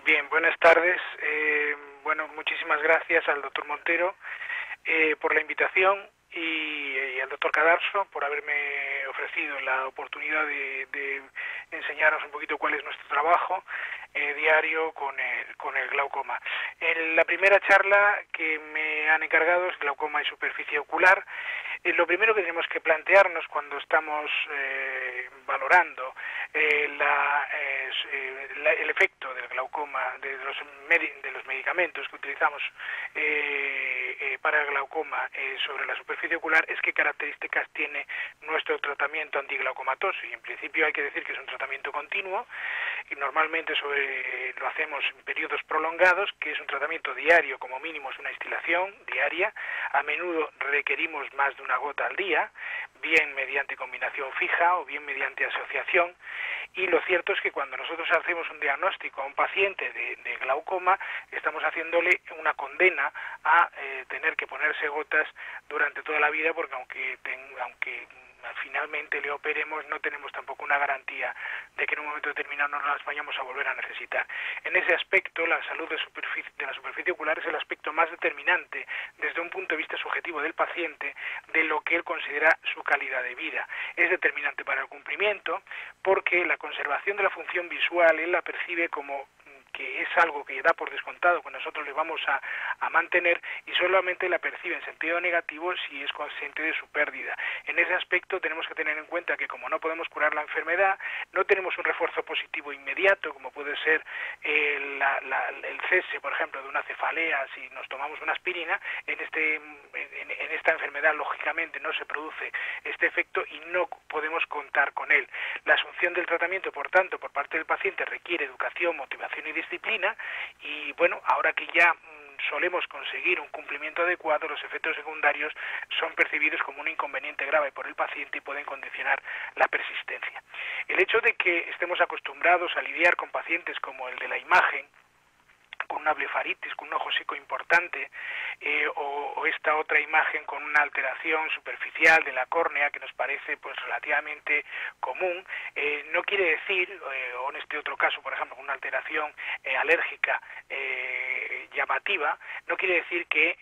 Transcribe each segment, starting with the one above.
Bien, buenas tardes. Bueno, muchísimas gracias al doctor Montero por la invitación y al doctor Cadarso por haberme ofrecido la oportunidad de enseñaros un poquito cuál es nuestro trabajo diario con el glaucoma. En la primera charla que me han encargado es glaucoma y superficie ocular. Lo primero que tenemos que plantearnos cuando estamos valorando el efecto del glaucoma, de los medicamentos que utilizamos para el glaucoma sobre la superficie ocular, es qué características tiene nuestro tratamiento antiglaucomatoso. Y en principio hay que decir que es un tratamiento continuo y normalmente lo hacemos en periodos prolongados, que es un tratamiento diario, como mínimo es una instilación diaria. A menudo requerimos más de una gota al día, bien mediante combinación fija o bien mediante asociación. Y lo cierto es que cuando nosotros hacemos un diagnóstico a un paciente de glaucoma, estamos haciéndole una condena a tener que ponerse gotas durante toda la vida, porque aunque finalmente le operemos, no tenemos tampoco una garantía de que en un momento determinado no las vayamos a volver a necesitar. En ese aspecto, la salud de la superficie ocular es el aspecto más determinante desde un punto de vista subjetivo del paciente de lo que él considera su calidad de vida. Es determinante para el cumplimiento porque la conservación de la función visual él la percibe como que es algo que da por descontado que nosotros le vamos a mantener, y solamente la percibe en sentido negativo si es consciente de su pérdida. En ese aspecto tenemos que tener en cuenta que como no podemos curar la enfermedad, no tenemos un refuerzo positivo inmediato, como puede ser el cese, por ejemplo, de una cefalea si nos tomamos una aspirina. En esta enfermedad, lógicamente, no se produce este efecto y no podemos contar con él. La asunción del tratamiento, por tanto, por parte del paciente requiere educación, motivación y disciplina, y bueno, ahora que ya solemos conseguir un cumplimiento adecuado, los efectos secundarios son percibidos como un inconveniente grave por el paciente y pueden condicionar la persistencia. El hecho de que estemos acostumbrados a lidiar con pacientes como el de la imagen, con una blefaritis, con un ojo seco importante, o esta otra imagen con una alteración superficial de la córnea que nos parece pues relativamente común, no quiere decir, o en este otro caso, por ejemplo, una alteración alérgica llamativa, no quiere decir que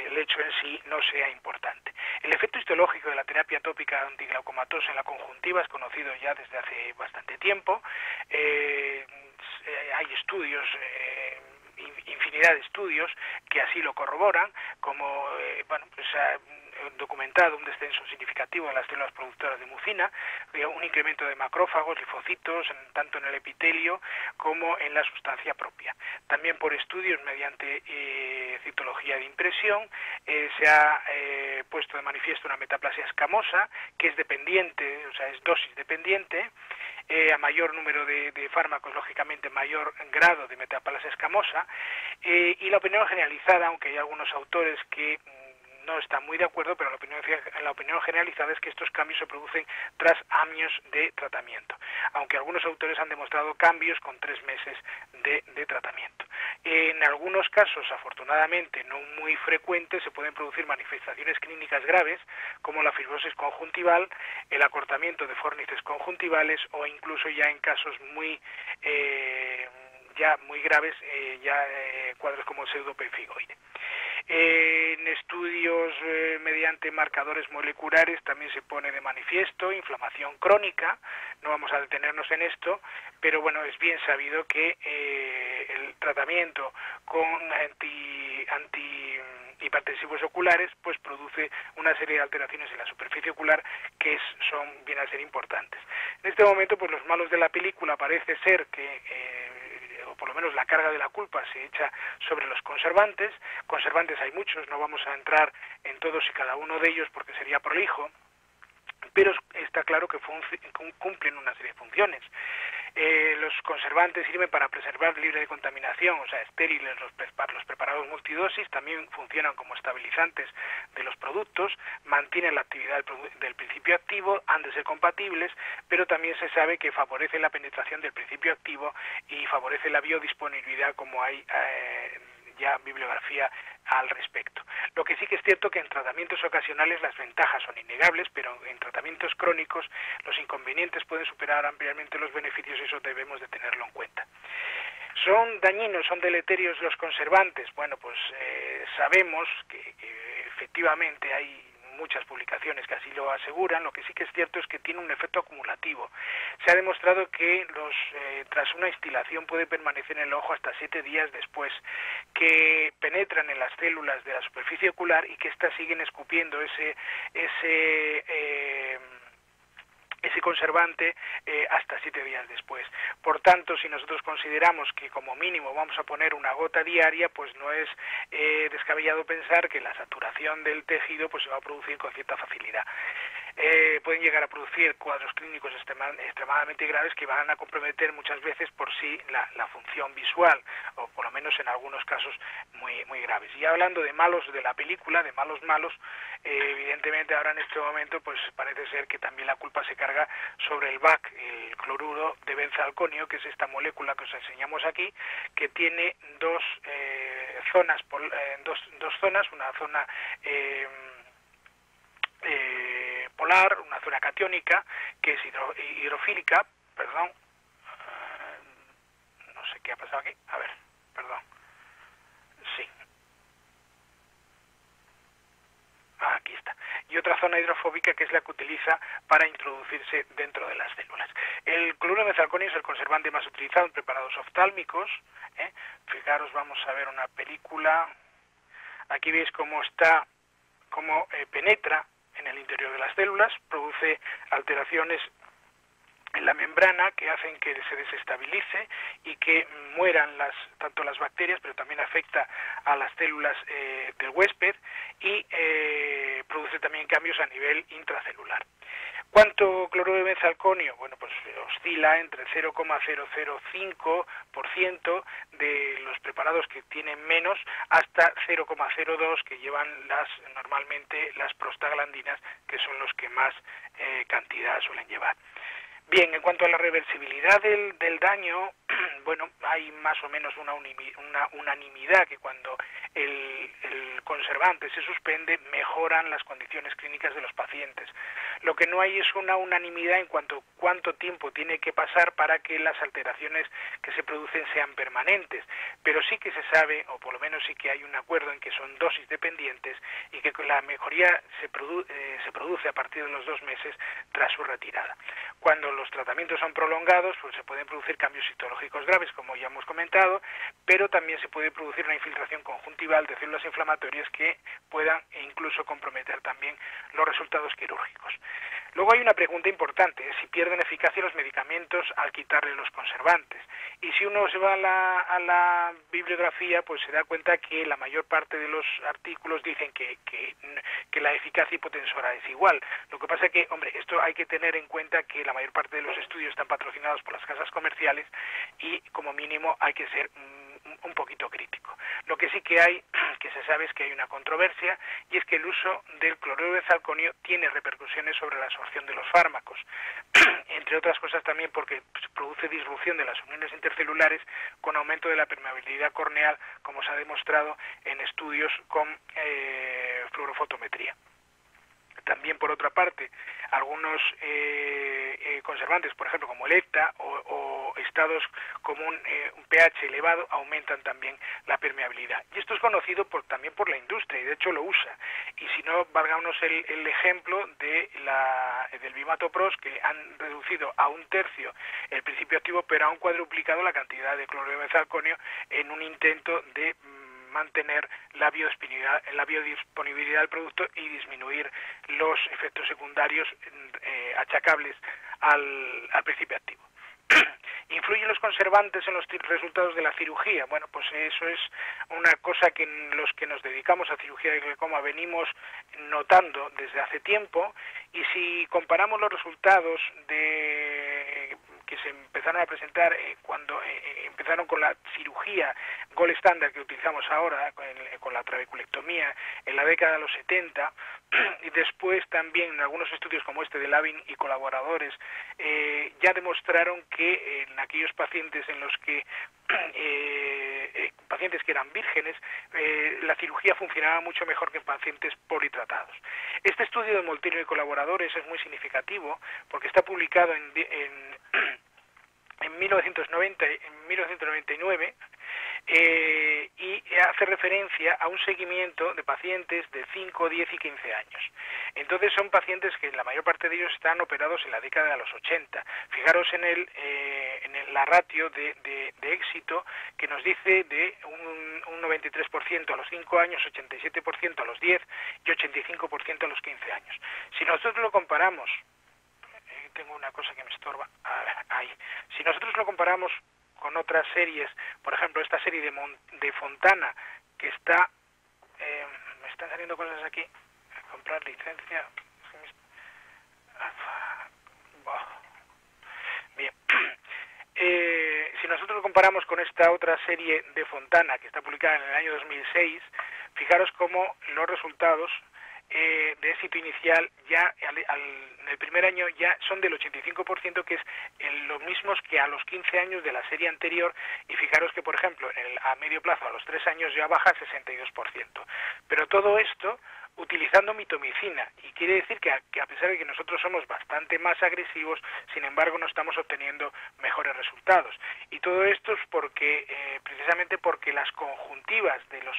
el hecho en sí no sea importante. El efecto histológico de la terapia tópica antiglaucomatosa en la conjuntiva es conocido ya desde hace bastante tiempo. Hay estudios, infinidad de estudios que así lo corroboran, como se ha documentado un descenso significativo en las células productoras de mucina, un incremento de macrófagos, linfocitos, tanto en el epitelio como en la sustancia propia. También por estudios mediante citología de impresión se ha puesto de manifiesto una metaplasia escamosa que es dependiente, o sea, es dosis dependiente. A mayor número de fármacos, lógicamente mayor grado de metaplasia escamosa, y la opinión generalizada, aunque hay algunos autores que no están muy de acuerdo, pero la opinión generalizada es que estos cambios se producen tras años de tratamiento, aunque algunos autores han demostrado cambios con 3 meses de tratamiento. En algunos casos, afortunadamente no muy frecuentes, se pueden producir manifestaciones clínicas graves, como la fibrosis conjuntival, el acortamiento de fórnices conjuntivales, o incluso ya en casos muy graves, cuadros como pseudopemfigoide. En estudios mediante marcadores moleculares también se pone de manifiesto inflamación crónica. No vamos a detenernos en esto, pero bueno, es bien sabido que el tratamiento con antihipertensivos oculares pues produce una serie de alteraciones en la superficie ocular que vienen a ser importantes. En este momento pues los malos de la película parece ser que o por lo menos la carga de la culpa se echa sobre los conservantes. Conservantes hay muchos, no vamos a entrar en todos y cada uno de ellos porque sería prolijo, pero está claro que cumplen una serie de funciones. Los conservantes sirven para preservar libre de contaminación, o sea, estériles los preparados multidosis, también funcionan como estabilizantes de los productos, mantienen la actividad del principio activo, han de ser compatibles, pero también se sabe que favorecen la penetración del principio activo y favorece la biodisponibilidad, como hay ya bibliografía al respecto. Lo que sí que es cierto que en tratamientos ocasionales las ventajas son innegables, pero en tratamientos crónicos los inconvenientes pueden superar ampliamente los beneficios, y eso debemos de tenerlo en cuenta. ¿Son dañinos, son deleterios los conservantes? Bueno, pues sabemos que efectivamente hay muchas publicaciones que así lo aseguran. Lo que sí que es cierto es que tiene un efecto acumulativo. Se ha demostrado que tras una instilación puede permanecer en el ojo hasta 7 días después, que penetran en las células de la superficie ocular y que éstas siguen escupiendo ese conservante hasta 7 días después. Por tanto, si nosotros consideramos que como mínimo vamos a poner una gota diaria, pues no es descabellado pensar que la saturación del tejido pues se va a producir con cierta facilidad. Pueden llegar a producir cuadros clínicos extremadamente graves que van a comprometer muchas veces por sí la función visual, o por lo menos en algunos casos muy graves. Y hablando de malos de la película, de malos, evidentemente ahora en este momento pues parece ser que también la culpa se carga sobre el BAC, el cloruro de benzalconio, que es esta molécula que os enseñamos aquí, que tiene dos zonas, una zona polar, una zona catiónica, que es hidrofílica, perdón, no sé qué ha pasado aquí, a ver, perdón, sí, aquí está, y otra zona hidrofóbica que es la que utiliza para introducirse dentro de las células. El cloruro de benzalconio es el conservante más utilizado en preparados oftálmicos, Fijaros, vamos a ver una película, aquí veis cómo penetra en el interior de las células, produce alteraciones en la membrana que hacen que se desestabilice y que mueran tanto las bacterias, pero también afecta a las células del huésped y produce también cambios a nivel intracelular. ¿Cuánto cloruro de benzalconio? Bueno, pues oscila entre 0,005% de los preparados que tienen menos hasta 0,02 que llevan normalmente las prostaglandinas, que son los que más cantidad suelen llevar. Bien, en cuanto a la reversibilidad del daño, bueno, hay más o menos una unanimidad que cuando el conservante se suspende, mejoran las condiciones clínicas de los pacientes. Lo que no hay es una unanimidad en cuanto a cuánto tiempo tiene que pasar para que las alteraciones que se producen sean permanentes, pero sí que se sabe, o por lo menos sí que hay un acuerdo en que son dosis dependientes y que la mejoría se produce a partir de los 2 meses tras su retirada. Cuando los tratamientos son prolongados, pues se pueden producir cambios citológicos graves, como ya hemos comentado, pero también se puede producir una infiltración conjuntival de células inflamatorias que puedan incluso comprometer también los resultados quirúrgicos. Luego hay una pregunta importante, si pierden eficacia los medicamentos al quitarle los conservantes. Y si uno se va a la bibliografía, pues se da cuenta que la mayor parte de los artículos dicen que la eficacia hipotensora es igual. Lo que pasa es que, hombre, esto hay que tener en cuenta que la mayor parte de los estudios están patrocinados por las casas comerciales y como mínimo hay que ser un poquito crítico. Lo que sí que hay, que se sabe, es que hay una controversia, y es que el uso del cloruro de benzalconio tiene repercusiones sobre la absorción de los fármacos, entre otras cosas también porque produce disrupción de las uniones intercelulares con aumento de la permeabilidad corneal, como se ha demostrado en estudios con fluorofotometría. También, por otra parte, algunos conservantes, por ejemplo, como el ECTA o estados como un pH elevado, aumentan también la permeabilidad. Y esto es conocido también por la industria, y de hecho lo usa. Y si no, válganos el ejemplo del Vimatopros, que han reducido a 1/3 el principio activo, pero han cuadruplicado la cantidad de cloruro de benzalconio en un intento de mantener la biodisponibilidad del producto y disminuir los efectos secundarios achacables al principio activo. ¿Influyen los conservantes en los resultados de la cirugía? Bueno, pues eso es una cosa que los que nos dedicamos a cirugía de glaucoma venimos notando desde hace tiempo, y si comparamos los resultados que se empezaron a presentar cuando empezaron con la cirugía gold estándar que utilizamos ahora, con la trabeculectomía en la década de los 70, y después también en algunos estudios como este de Lavin y colaboradores, ya demostraron que en aquellos pacientes en los que pacientes que eran vírgenes, la cirugía funcionaba mucho mejor que en pacientes politratados. Este estudio de Molteno y colaboradores es muy significativo porque está publicado en en 1999 y hace referencia a un seguimiento de pacientes de 5, 10 y 15 años. Entonces son pacientes que la mayor parte de ellos están operados en la década de los 80. Fijaros en la ratio de éxito que nos dice de un 93% a los 5 años, 87% a los 10 y 85% a los 15 años. Si nosotros lo comparamos, tengo una cosa que me estorba, ahí. Si nosotros lo comparamos con otras series, por ejemplo esta serie de Fontana, que está, me están saliendo cosas aquí, comprar licencia, bien, si nosotros lo comparamos con esta otra serie de Fontana, que está publicada en el año 2006, fijaros cómo los resultados de éxito inicial ya en el primer año ya son del 85%, que es los mismos que a los 15 años de la serie anterior, y fijaros que, por ejemplo, a medio plazo, a los 3 años ya baja al 62%. Pero todo esto utilizando mitomicina, y quiere decir que a pesar de que nosotros somos bastante más agresivos, sin embargo no estamos obteniendo mejores resultados. Y todo esto es porque precisamente porque las conjuntivas de los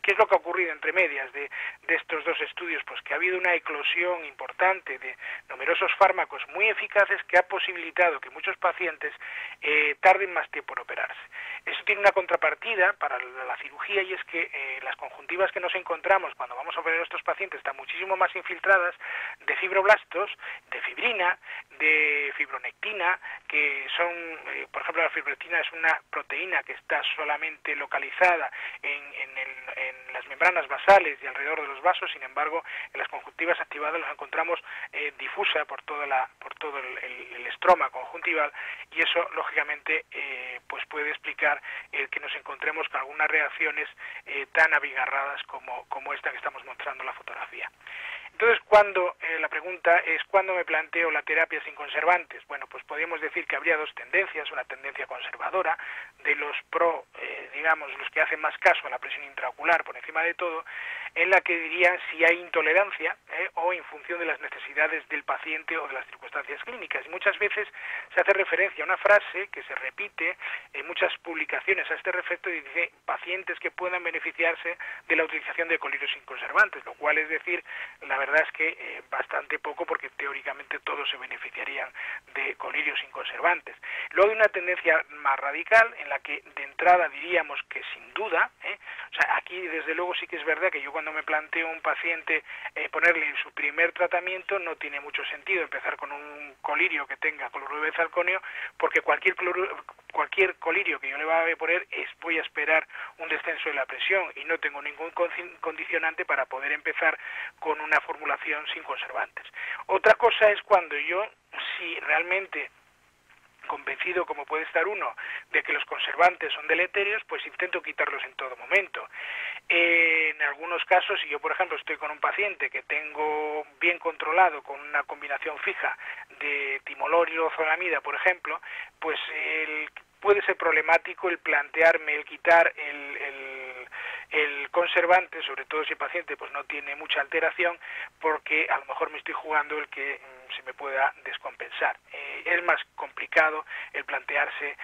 ¿qué es lo que ha ocurrido entre medias de estos dos estudios? Pues que ha habido una eclosión importante de numerosos fármacos muy eficaces que ha posibilitado que muchos pacientes tarden más tiempo en operarse. Eso tiene una contrapartida para la cirugía, y es que las conjuntivas que nos encontramos cuando vamos a operar a estos pacientes están muchísimo más infiltradas de fibroblastos, de fibrina, de fibronectina, que son, por ejemplo, la fibronectina es una proteína que está solamente localizada en las membranas basales y alrededor de los vasos. Sin embargo, en las conjuntivas activadas las encontramos difusa por todo el estroma conjuntival, y eso lógicamente pues puede explicar el que nos encontremos con algunas reacciones tan abigarradas como esta que estamos mostrando en la fotografía. Entonces, la pregunta es, ¿cuándo me planteo la terapia sin conservantes? Bueno, pues podríamos decir que habría dos tendencias: una tendencia conservadora de los digamos, los que hacen más caso a la presión intraocular por encima de todo, en la que dirían si hay intolerancia o en función de las necesidades del paciente o de las circunstancias clínicas. Y muchas veces se hace referencia a una frase que se repite en muchas publicaciones a este respecto, y dice pacientes que puedan beneficiarse de la utilización de colirios sin conservantes, lo cual es decir, la verdad es que bastante poco, porque teóricamente todos se beneficiarían de colirios sin conservantes. Luego hay una tendencia más radical en la que de entrada diríamos que sin duda, o sea, aquí desde luego sí que es verdad que yo cuando me planteo a un paciente ponerle en su primer tratamiento no tiene mucho sentido empezar con un colirio que tenga cloruro de bezalconio, porque cualquier colirio que yo le vaya a poner voy a esperar un descenso de la presión y no tengo ningún condicionante para poder empezar con una formulación sin conservantes. Otra cosa es cuando yo, si realmente convencido como puede estar uno de que los conservantes son deleterios, pues intento quitarlos en todo momento. En algunos casos, si yo por ejemplo estoy con un paciente que tengo bien controlado con una combinación fija de timolol y ozolamida, por ejemplo, pues puede ser problemático el plantearme el quitar el conservante, sobre todo si el paciente pues no tiene mucha alteración, porque a lo mejor me estoy jugando el que se me pueda descompensar. Es más complicado el plantearse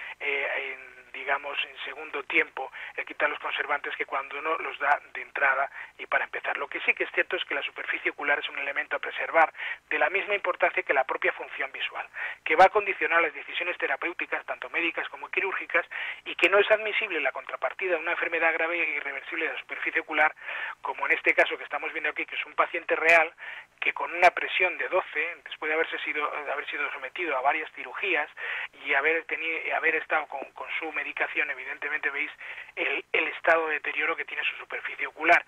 digamos en segundo tiempo el quitar los conservantes que cuando uno los da de entrada y para empezar. Lo que sí que es cierto es que la superficie ocular es un elemento a preservar de la misma importancia que la propia función visual, que va a condicionar las decisiones terapéuticas, tanto médicas como quirúrgicas, y que no es admisible la contrapartida de una enfermedad grave e irreversible de la superficie ocular, como en este caso que estamos viendo aquí, que es un paciente real que con una presión de 12, después de haber sido sometido a varias cirugías y haber estado con su medicación, evidentemente veis el estado de deterioro que tiene su superficie ocular,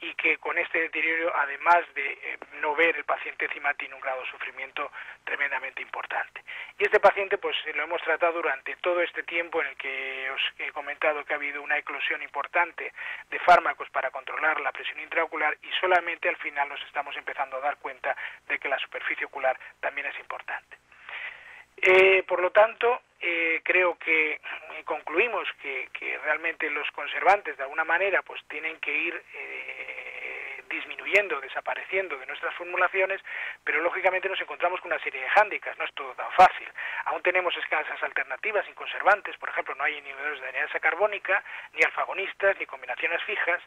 y que con este deterioro, además de no ver, el paciente encima tiene un grado de sufrimiento tremendamente importante. Y este paciente pues lo hemos tratado durante todo este tiempo en el que os he comentado que ha habido una eclosión importante de fármacos para controlar la presión intraocular, y solamente al final nos estamos empezando a dar cuenta de que la superficie ocular también es importante. Por lo tanto, creo que concluimos que realmente los conservantes de alguna manera pues tienen que ir disminuyendo, desapareciendo de nuestras formulaciones, pero lógicamente nos encontramos con una serie de hándicaps, no es todo tan fácil. Aún tenemos escasas alternativas sin conservantes, por ejemplo, no hay inhibidores de anhidrasa carbónica, ni alfagonistas, ni combinaciones fijas.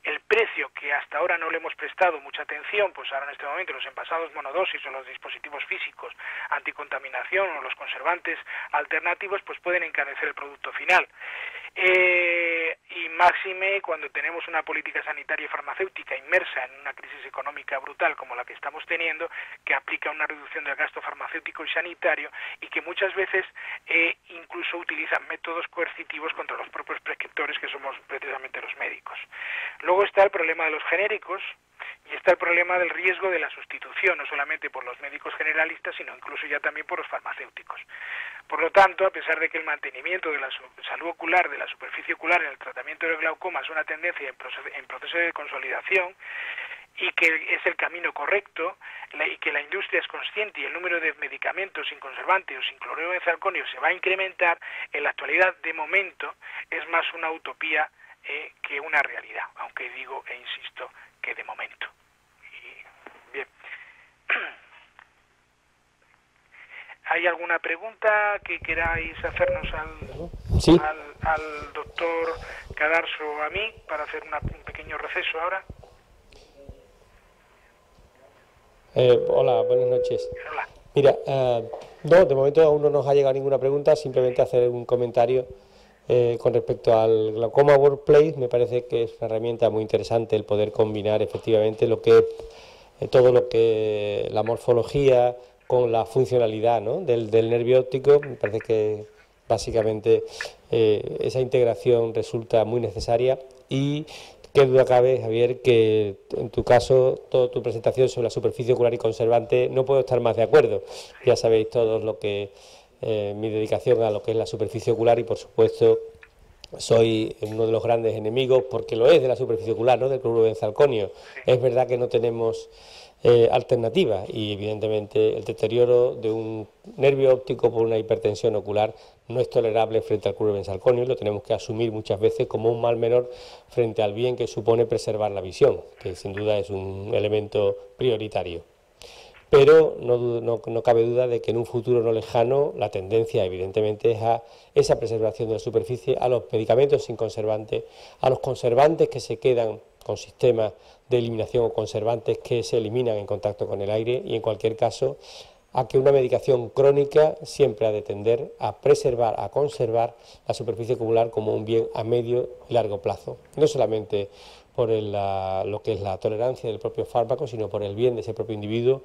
El precio, que hasta ahora no le hemos prestado mucha atención, pues ahora en este momento los envasados monodosis o los dispositivos físicos anticontaminación o los conservantes alternativos, pues pueden encarecer el producto final. Y máxime cuando tenemos una política sanitaria y farmacéutica inmersa en una crisis económica brutal como la que estamos teniendo, que aplica una reducción del gasto farmacéutico y sanitario y que muchas veces incluso utilizan métodos coercitivos contra los propios prescriptores, que somos precisamente los médicos. Luego está el problema de los genéricos, y está el problema del riesgo de la sustitución, no solamente por los médicos generalistas, sino incluso ya también por los farmacéuticos. Por lo tanto, a pesar de que el mantenimiento de la salud ocular, de la superficie ocular en el tratamiento del glaucoma es una tendencia en proceso de consolidación, y que es el camino correcto, y que la industria es consciente y el número de medicamentos sin conservante o sin cloruro de benzalconio se va a incrementar, en la actualidad, de momento, es más una utopía que una realidad, aunque digo e insisto que de momento. Y, bien. ¿Hay alguna pregunta que queráis hacernos al doctor Cadarso o a mí para hacer un pequeño receso ahora? Hola, buenas noches. Hola. Mira, no, de momento aún no nos ha llegado ninguna pregunta, simplemente hacer un comentario con respecto al Glaucoma Workplace. Me parece que es una herramienta muy interesante el poder combinar efectivamente lo que todo lo que la morfología con la funcionalidad, ¿no?, del nervio óptico. Me parece que básicamente esa integración resulta muy necesaria y qué duda cabe, Javier, que en tu caso, toda tu presentación sobre la superficie ocular y conservante, no puedo estar más de acuerdo. Ya sabéis todos lo que mi dedicación a lo que es la superficie ocular y, por supuesto, soy uno de los grandes enemigos, porque lo es, de la superficie ocular, ¿no?, del cloruro de benzalconio. Es verdad que no tenemos alternativa y evidentemente el deterioro de un nervio óptico por una hipertensión ocular no es tolerable frente al cloruro de benzalconio y lo tenemos que asumir muchas veces como un mal menor frente al bien que supone preservar la visión, que sin duda es un elemento prioritario. Pero no cabe duda de que en un futuro no lejano la tendencia evidentemente es a esa preservación de la superficie, a los medicamentos sin conservantes, a los conservantes que se quedan con sistemas de eliminación o conservantes que se eliminan en contacto con el aire y en cualquier caso a que una medicación crónica siempre ha de tender a preservar, a conservar la superficie ocular como un bien a medio y largo plazo, no solamente por lo que es la tolerancia del propio fármaco, sino por el bien de ese propio individuo,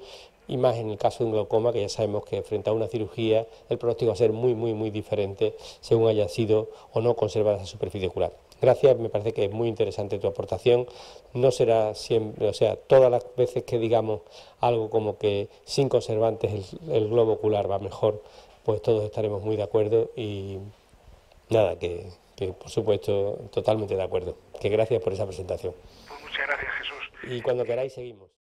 y más en el caso de un glaucoma, que ya sabemos que frente a una cirugía el pronóstico va a ser muy diferente según haya sido o no conservada esa superficie ocular. Gracias, me parece que es muy interesante tu aportación. No será siempre, o sea, todas las veces que digamos algo como que sin conservantes el globo ocular va mejor, pues todos estaremos muy de acuerdo y nada, que por supuesto totalmente de acuerdo. Que gracias por esa presentación. Pues muchas gracias, Jesús. Y cuando queráis seguimos.